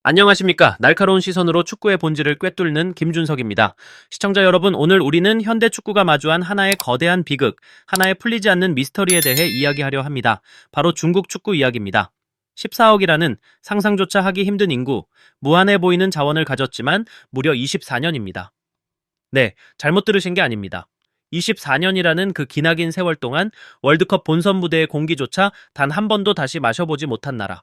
안녕하십니까. 날카로운 시선으로 축구의 본질을 꿰뚫는 김준석입니다. 시청자 여러분, 오늘 우리는 현대 축구가 마주한 하나의 거대한 비극, 하나의 풀리지 않는 미스터리에 대해 이야기하려 합니다. 바로 중국 축구 이야기입니다. 14억이라는 상상조차 하기 힘든 인구, 무한해 보이는 자원을 가졌지만 무려 24년입니다. 네, 잘못 들으신 게 아닙니다. 24년이라는 그 기나긴 세월 동안 월드컵 본선 무대의 공기조차 단 한 번도 다시 마셔보지 못한 나라.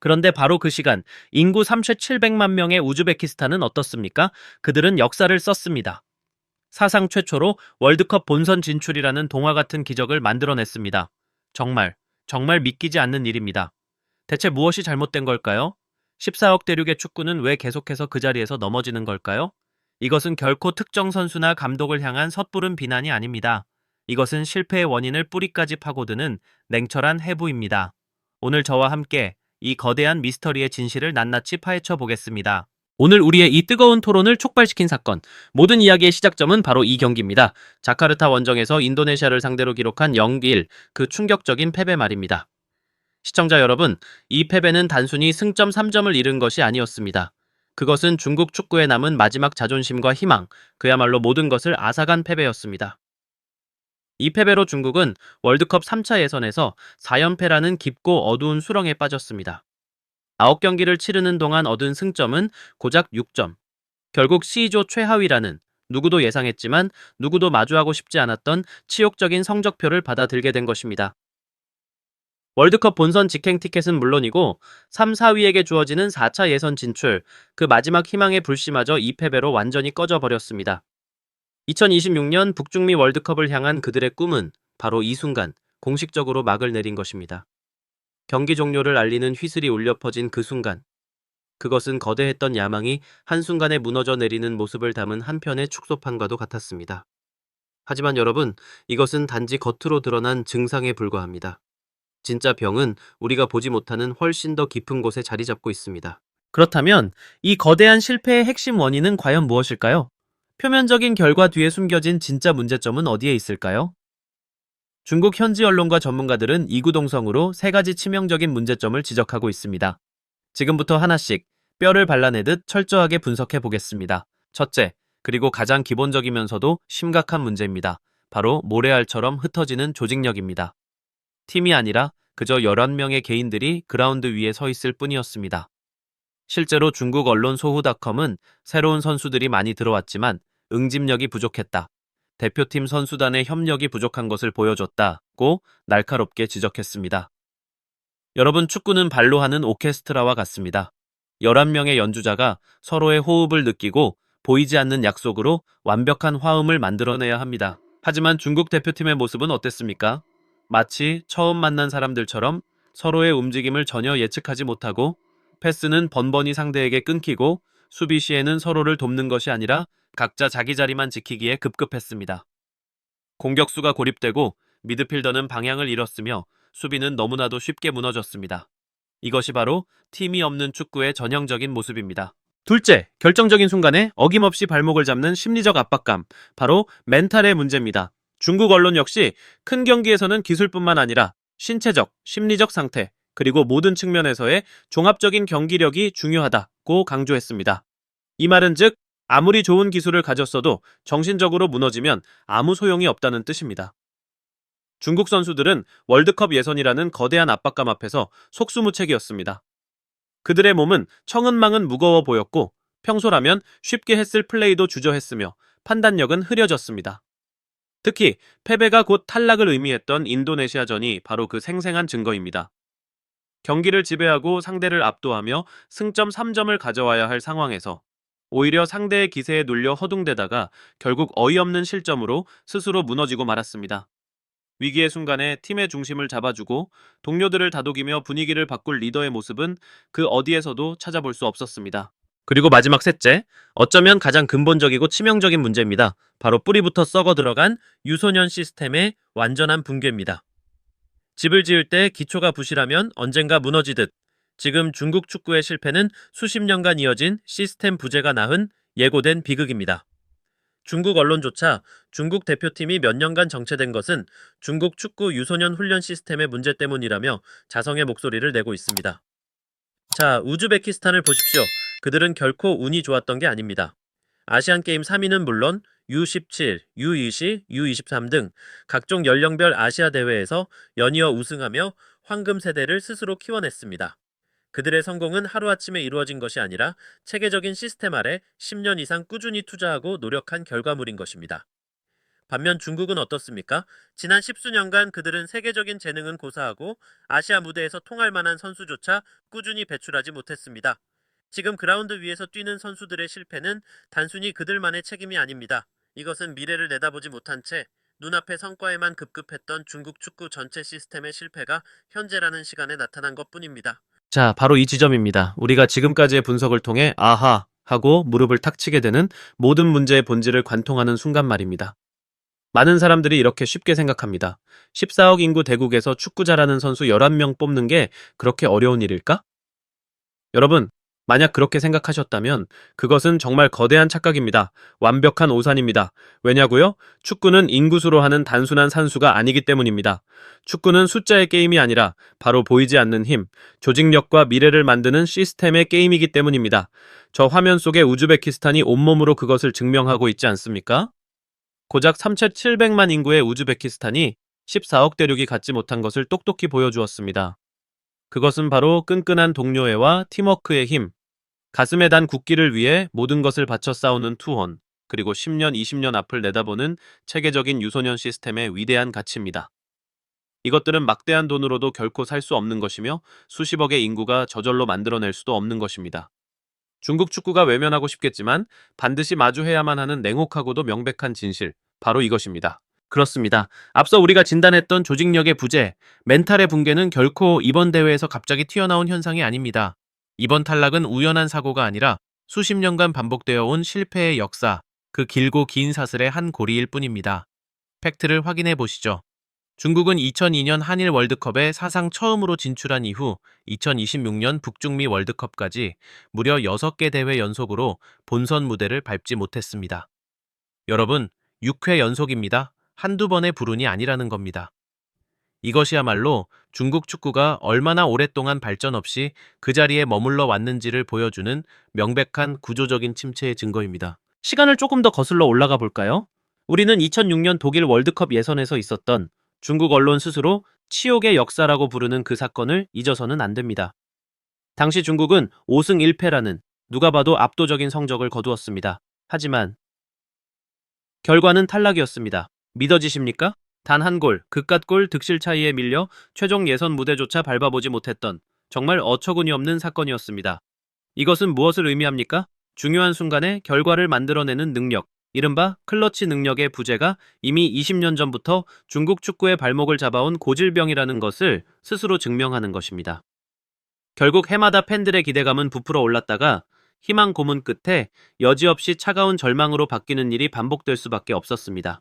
그런데 바로 그 시간, 인구 3,700만 명의 우즈베키스탄은 어떻습니까? 그들은 역사를 썼습니다. 사상 최초로 월드컵 본선 진출이라는 동화 같은 기적을 만들어냈습니다. 정말, 정말 믿기지 않는 일입니다. 대체 무엇이 잘못된 걸까요? 14억 대륙의 축구는 왜 계속해서 그 자리에서 넘어지는 걸까요? 이것은 결코 특정 선수나 감독을 향한 섣부른 비난이 아닙니다. 이것은 실패의 원인을 뿌리까지 파고드는 냉철한 해부입니다. 오늘 저와 함께 이 거대한 미스터리의 진실을 낱낱이 파헤쳐 보겠습니다. 오늘 우리의 이 뜨거운 토론을 촉발시킨 사건, 모든 이야기의 시작점은 바로 이 경기입니다. 자카르타 원정에서 인도네시아를 상대로 기록한 0-1, 그 충격적인 패배 말입니다. 시청자 여러분, 이 패배는 단순히 승점 3점을 잃은 것이 아니었습니다. 그것은 중국 축구에 남은 마지막 자존심과 희망, 그야말로 모든 것을 앗아간 패배였습니다. 이 패배로 중국은 월드컵 3차 예선에서 4연패라는 깊고 어두운 수렁에 빠졌습니다. 9경기를 치르는 동안 얻은 승점은 고작 6점. 결국 C조 최하위라는, 누구도 예상했지만 누구도 마주하고 싶지 않았던 치욕적인 성적표를 받아들게 된 것입니다. 월드컵 본선 직행 티켓은 물론이고 3, 4위에게 주어지는 4차 예선 진출, 그 마지막 희망의 불씨마저 이 패배로 완전히 꺼져버렸습니다. 2026년 북중미 월드컵을 향한 그들의 꿈은 바로 이 순간 공식적으로 막을 내린 것입니다. 경기 종료를 알리는 휘슬이 울려 퍼진 그 순간, 그것은 거대했던 야망이 한순간에 무너져 내리는 모습을 담은 한 편의 축소판과도 같았습니다. 하지만 여러분, 이것은 단지 겉으로 드러난 증상에 불과합니다. 진짜 병은 우리가 보지 못하는 훨씬 더 깊은 곳에 자리 잡고 있습니다. 그렇다면 이 거대한 실패의 핵심 원인은 과연 무엇일까요? 표면적인 결과 뒤에 숨겨진 진짜 문제점은 어디에 있을까요? 중국 현지 언론과 전문가들은 이구동성으로 세 가지 치명적인 문제점을 지적하고 있습니다. 지금부터 하나씩 뼈를 발라내듯 철저하게 분석해 보겠습니다. 첫째, 그리고 가장 기본적이면서도 심각한 문제입니다. 바로 모래알처럼 흩어지는 조직력입니다. 팀이 아니라 그저 11명의 개인들이 그라운드 위에 서 있을 뿐이었습니다. 실제로 중국 언론 소후닷컴은 새로운 선수들이 많이 들어왔지만 응집력이 부족했다. 대표팀 선수단의 협력이 부족한 것을 보여줬다고 날카롭게 지적했습니다. 여러분, 축구는 발로 하는 오케스트라와 같습니다. 11명의 연주자가 서로의 호흡을 느끼고 보이지 않는 약속으로 완벽한 화음을 만들어내야 합니다. 하지만 중국 대표팀의 모습은 어땠습니까? 마치 처음 만난 사람들처럼 서로의 움직임을 전혀 예측하지 못하고 패스는 번번이 상대에게 끊기고 수비 시에는 서로를 돕는 것이 아니라 각자 자기 자리만 지키기에 급급했습니다. 공격수가 고립되고 미드필더는 방향을 잃었으며 수비는 너무나도 쉽게 무너졌습니다. 이것이 바로 팀이 없는 축구의 전형적인 모습입니다. 둘째, 결정적인 순간에 어김없이 발목을 잡는 심리적 압박감, 바로 멘탈의 문제입니다. 중국 언론 역시 큰 경기에서는 기술뿐만 아니라 신체적, 심리적 상태, 그리고 모든 측면에서의 종합적인 경기력이 중요하다고 강조했습니다. 이 말은 즉, 아무리 좋은 기술을 가졌어도 정신적으로 무너지면 아무 소용이 없다는 뜻입니다. 중국 선수들은 월드컵 예선이라는 거대한 압박감 앞에서 속수무책이었습니다. 그들의 몸은 청은망은 무거워 보였고 평소라면 쉽게 했을 플레이도 주저했으며 판단력은 흐려졌습니다. 특히 패배가 곧 탈락을 의미했던 인도네시아전이 바로 그 생생한 증거입니다. 경기를 지배하고 상대를 압도하며 승점 3점을 가져와야 할 상황에서 오히려 상대의 기세에 눌려 허둥대다가 결국 어이없는 실점으로 스스로 무너지고 말았습니다. 위기의 순간에 팀의 중심을 잡아주고 동료들을 다독이며 분위기를 바꿀 리더의 모습은 그 어디에서도 찾아볼 수 없었습니다. 그리고 마지막 셋째, 어쩌면 가장 근본적이고 치명적인 문제입니다. 바로 뿌리부터 썩어 들어간 유소년 시스템의 완전한 붕괴입니다. 집을 지을 때 기초가 부실하면 언젠가 무너지듯 지금 중국 축구의 실패는 수십 년간 이어진 시스템 부재가 낳은 예고된 비극입니다. 중국 언론조차 중국 대표팀이 몇 년간 정체된 것은 중국 축구 유소년 훈련 시스템의 문제 때문이라며 자성의 목소리를 내고 있습니다. 자, 우즈베키스탄을 보십시오. 그들은 결코 운이 좋았던 게 아닙니다. 아시안게임 3위는 물론 U17, U20, U23 등 각종 연령별 아시아 대회에서 연이어 우승하며 황금 세대를 스스로 키워냈습니다. 그들의 성공은 하루아침에 이루어진 것이 아니라 체계적인 시스템 아래 10년 이상 꾸준히 투자하고 노력한 결과물인 것입니다. 반면 중국은 어떻습니까? 지난 십수년간 그들은 세계적인 재능은 고사하고 아시아 무대에서 통할 만한 선수조차 꾸준히 배출하지 못했습니다. 지금 그라운드 위에서 뛰는 선수들의 실패는 단순히 그들만의 책임이 아닙니다. 이것은 미래를 내다보지 못한 채 눈앞의 성과에만 급급했던 중국 축구 전체 시스템의 실패가 현재라는 시간에 나타난 것뿐입니다. 자, 바로 이 지점입니다. 우리가 지금까지의 분석을 통해 아하 하고 무릎을 탁 치게 되는 모든 문제의 본질을 관통하는 순간 말입니다. 많은 사람들이 이렇게 쉽게 생각합니다. 14억 인구 대국에서 축구 잘하는 선수 11명 뽑는 게 그렇게 어려운 일일까? 여러분, 만약 그렇게 생각하셨다면 그것은 정말 거대한 착각입니다. 완벽한 오산입니다. 왜냐고요? 축구는 인구수로 하는 단순한 산수가 아니기 때문입니다. 축구는 숫자의 게임이 아니라 바로 보이지 않는 힘, 조직력과 미래를 만드는 시스템의 게임이기 때문입니다. 저 화면 속의 우즈베키스탄이 온몸으로 그것을 증명하고 있지 않습니까? 고작 3,700만 인구의 우즈베키스탄이 14억 대륙이 갖지 못한 것을 똑똑히 보여주었습니다. 그것은 바로 끈끈한 동료애와 팀워크의 힘, 가슴에 단 국기를 위해 모든 것을 바쳐 싸우는 투혼, 그리고 10년, 20년 앞을 내다보는 체계적인 유소년 시스템의 위대한 가치입니다. 이것들은 막대한 돈으로도 결코 살 수 없는 것이며 수십억의 인구가 저절로 만들어낼 수도 없는 것입니다. 중국 축구가 외면하고 싶겠지만 반드시 마주해야만 하는 냉혹하고도 명백한 진실, 바로 이것입니다. 그렇습니다. 앞서 우리가 진단했던 조직력의 부재, 멘탈의 붕괴는 결코 이번 대회에서 갑자기 튀어나온 현상이 아닙니다. 이번 탈락은 우연한 사고가 아니라 수십 년간 반복되어 온 실패의 역사, 그 길고 긴 사슬의 한 고리일 뿐입니다. 팩트를 확인해 보시죠. 중국은 2002년 한일 월드컵에 사상 처음으로 진출한 이후 2026년 북중미 월드컵까지 무려 6개 대회 연속으로 본선 무대를 밟지 못했습니다. 여러분, 6회 연속입니다. 한두 번의 불운이 아니라는 겁니다. 이것이야말로 중국 축구가 얼마나 오랫동안 발전 없이 그 자리에 머물러 왔는지를 보여주는 명백한 구조적인 침체의 증거입니다. 시간을 조금 더 거슬러 올라가 볼까요? 우리는 2006년 독일 월드컵 예선에서 있었던 중국 언론 스스로 치욕의 역사라고 부르는 그 사건을 잊어서는 안 됩니다. 당시 중국은 5승 1패라는 누가 봐도 압도적인 성적을 거두었습니다. 하지만 결과는 탈락이었습니다. 믿어지십니까? 단 한 골, 그깟골 득실 차이에 밀려 최종 예선 무대조차 밟아보지 못했던 정말 어처구니 없는 사건이었습니다. 이것은 무엇을 의미합니까? 중요한 순간에 결과를 만들어내는 능력, 이른바 클러치 능력의 부재가 이미 20년 전부터 중국 축구의 발목을 잡아온 고질병이라는 것을 스스로 증명하는 것입니다. 결국 해마다 팬들의 기대감은 부풀어 올랐다가 희망 고문 끝에 여지없이 차가운 절망으로 바뀌는 일이 반복될 수밖에 없었습니다.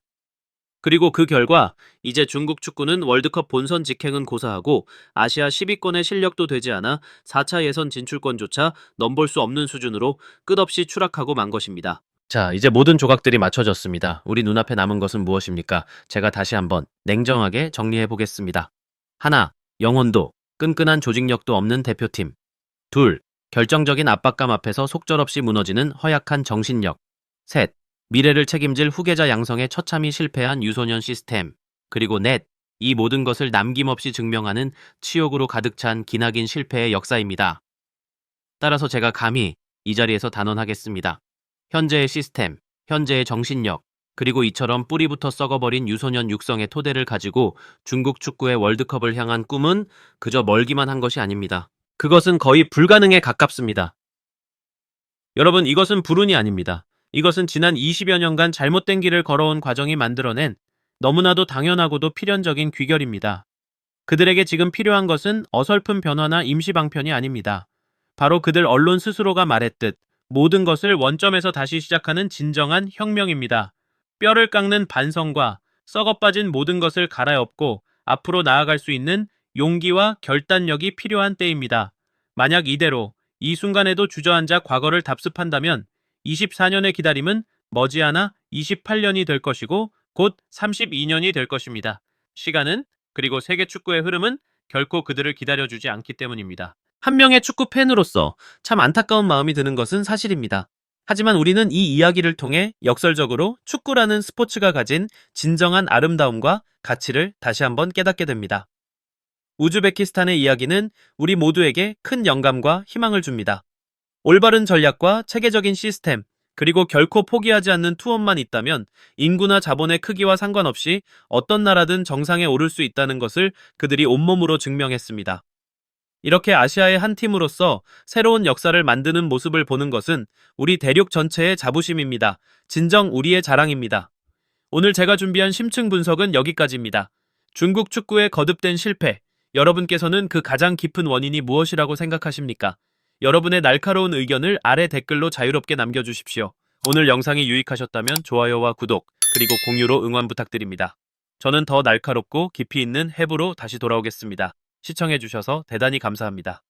그리고 그 결과 이제 중국 축구는 월드컵 본선 직행은 고사하고 아시아 10위권의 실력도 되지 않아 4차 예선 진출권조차 넘볼 수 없는 수준으로 끝없이 추락하고 만 것입니다. 자, 이제 모든 조각들이 맞춰졌습니다. 우리 눈앞에 남은 것은 무엇입니까? 제가 다시 한번 냉정하게 정리해 보겠습니다. 하나, 영혼도, 끈끈한 조직력도 없는 대표팀. 둘, 결정적인 압박감 앞에서 속절없이 무너지는 허약한 정신력. 셋, 미래를 책임질 후계자 양성에 처참히 실패한 유소년 시스템. 그리고 넷, 이 모든 것을 남김없이 증명하는 치욕으로 가득 찬 기나긴 실패의 역사입니다. 따라서 제가 감히 이 자리에서 단언하겠습니다. 현재의 시스템, 현재의 정신력, 그리고 이처럼 뿌리부터 썩어버린 유소년 육성의 토대를 가지고 중국 축구의 월드컵을 향한 꿈은 그저 멀기만 한 것이 아닙니다. 그것은 거의 불가능에 가깝습니다. 여러분, 이것은 불운이 아닙니다. 이것은 지난 20여 년간 잘못된 길을 걸어온 과정이 만들어낸 너무나도 당연하고도 필연적인 귀결입니다. 그들에게 지금 필요한 것은 어설픈 변화나 임시 방편이 아닙니다. 바로 그들 언론 스스로가 말했듯 모든 것을 원점에서 다시 시작하는 진정한 혁명입니다. 뼈를 깎는 반성과 썩어빠진 모든 것을 갈아엎고 앞으로 나아갈 수 있는 용기와 결단력이 필요한 때입니다. 만약 이대로 이 순간에도 주저앉아 과거를 답습한다면 24년의 기다림은 머지않아 28년이 될 것이고 곧 32년이 될 것입니다. 시간은, 그리고 세계 축구의 흐름은 결코 그들을 기다려주지 않기 때문입니다. 한 명의 축구 팬으로서 참 안타까운 마음이 드는 것은 사실입니다. 하지만 우리는 이 이야기를 통해 역설적으로 축구라는 스포츠가 가진 진정한 아름다움과 가치를 다시 한번 깨닫게 됩니다. 우즈베키스탄의 이야기는 우리 모두에게 큰 영감과 희망을 줍니다. 올바른 전략과 체계적인 시스템, 그리고 결코 포기하지 않는 투혼만 있다면 인구나 자본의 크기와 상관없이 어떤 나라든 정상에 오를 수 있다는 것을 그들이 온몸으로 증명했습니다. 이렇게 아시아의 한 팀으로서 새로운 역사를 만드는 모습을 보는 것은 우리 대륙 전체의 자부심입니다. 진정 우리의 자랑입니다. 오늘 제가 준비한 심층 분석은 여기까지입니다. 중국 축구의 거듭된 실패, 여러분께서는 그 가장 깊은 원인이 무엇이라고 생각하십니까? 여러분의 날카로운 의견을 아래 댓글로 자유롭게 남겨주십시오. 오늘 영상이 유익하셨다면 좋아요와 구독, 그리고 공유로 응원 부탁드립니다. 저는 더 날카롭고 깊이 있는 해부로 다시 돌아오겠습니다. 시청해주셔서 대단히 감사합니다.